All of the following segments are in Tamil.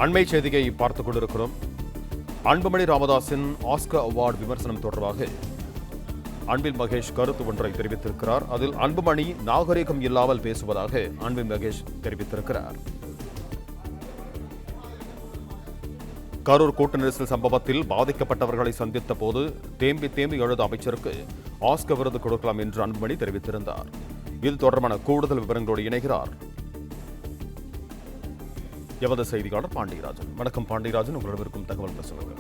அண்மை செய்தியை பார்த்துக் கொண்டிருக்கிறோம். அன்புமணி ராமதாஸின் ஆஸ்கர் அவார்டு விமர்சனம் தொடர்பாக அன்பில் மகேஷ் கருத்து ஒன்றை தெரிவித்திருக்கிறார். அதில் அன்புமணி நாகரிகம் இல்லாமல் பேசுவதாக அன்பில் மகேஷ் தெரிவித்திருக்கிறார். கரூர் கூட்ட நெரிசல் சம்பவத்தில் பாதிக்கப்பட்டவர்களை சந்தித்த போது தேம்பி தேம்பி எழுத அமைச்சருக்கு ஆஸ்கர் விருது கொடுக்கலாம் என்று அன்புமணி தெரிவித்திருந்தார். இது தொடர்பான கூடுதல் விவரங்களோடு இணைகிறார் எமது செய்தியாளர் பாண்டியராஜன். வணக்கம் பாண்டியராஜன், உங்களிடம் இருக்கும் தகவல் சொல்லுங்கள்.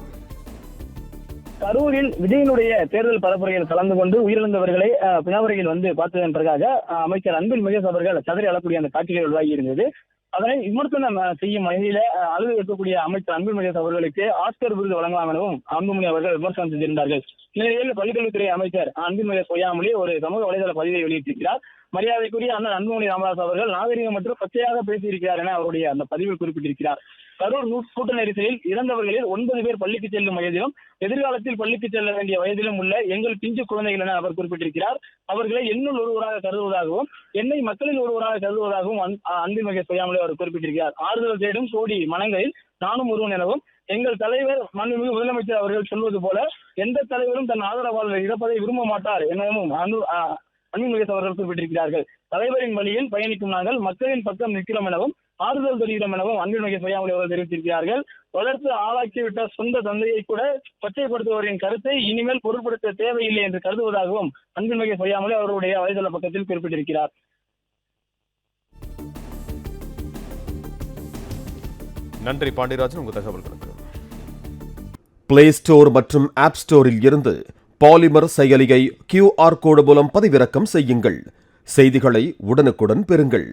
கரூரில் விஜயனுடைய தேர்தல் பரப்புரையில் கலந்து கொண்டு உயிரிழந்தவர்களை பிணவரையில் பார்த்ததன் பிறகாக அமைச்சர் அன்பில் மகேஷ் அவர்கள் கதறி அழக்கூடிய அந்த காட்சிகள் உருவாகி இருந்தது. அதனை விமர்சனம் செய்யும் வகையில அழுது இருக்கக்கூடிய அமைச்சர் அன்பில் மகேஷ் அவர்களுக்கு ஆஸ்கர் விருது வழங்கலாம் எனவும் அன்புமணி அவர்கள் விமர்சனம் செய்திருந்தார்கள். இந்நிலையில் பள்ளிக்கல்வித்துறை அமைச்சர் அன்பில் மகேஷ் பொய்யாமொழி ஒரு சமூக வலைதள பதிவை வெளியிட்டிருக்கிறார். மரியாதைக்குரிய அண்ணன் அன்புமணி ராமதாஸ் அவர்கள் நாகரிகம் மற்றும் பச்சையாக பேசியிருக்கிறார் என அவருடைய அந்த பதிவில் குறிப்பிட்டிருக்கிறார். கரூர் கூட்ட நெரிசலில் இறந்தவர்களில் 9 பேர் பள்ளிக்கு செல்லும் வயதிலும் எதிர்காலத்தில் பள்ளிக்கு செல்ல வேண்டிய வயதிலும் உள்ள எங்கள் பிஞ்சு குழந்தைகள் என அவர் குறிப்பிட்டிருக்கிறார். அவர்களை என்னுள் ஒருவராக கருதுவதாகவும் என்னை மக்களில் ஒருவராக கருதுவதாகவும் அன்பில் மகேஷ் பொய்யாமொழி அவர் குறிப்பிட்டிருக்கிறார். ஆறுதல் தேடும் கோடி மனங்களில் நானும் ஒருவன் எனவும் எங்கள் தலைவர் மாண்புமிகு முதலமைச்சர் அவர்கள் சொல்வது போல எந்த தலைவரும் தன் ஆதரவாளர்கள் இறப்பதை விரும்ப மாட்டார் எனவும் அன்பில் மகேஷ் அவர்கள் குறிப்பிட்டிருக்கிறார்கள். தலைவரின் வழியில் பயணிக்கும் நாங்கள் மக்களின் பக்கம் நிற்கிறோம் எனவும் ஆறுதல் தெரிகிறோம் எனவும் அன்பில் மகேஷ் பொய்யாமொழி அவர்கள் தெரிவித்திருக்கிறார்கள். வளர்த்து ஆளாக்கிவிட்ட சொந்த தந்தையை கூட பச்சைப்படுத்துபவரின் கருத்தை இனிமேல் பொருட்படுத்த தேவையில்லை என்று கருதுவதாகவும் அன்பில் மகேஷ் பொய்யாமொழி அவருடைய வலைதள பக்கத்தில் குறிப்பிட்டிருக்கிறார். நன்றி பாண்டியராஜன், உங்கள் தகவல்களுக்கு. பிளே ஸ்டோர் மற்றும் ஆப் ஸ்டோரில் இருந்து பாலிமர் செயலியை QR கோடு மூலம் பதிவிறக்கம் செய்யுங்கள். செய்திகளை உடனுக்குடன் பெறுங்கள்.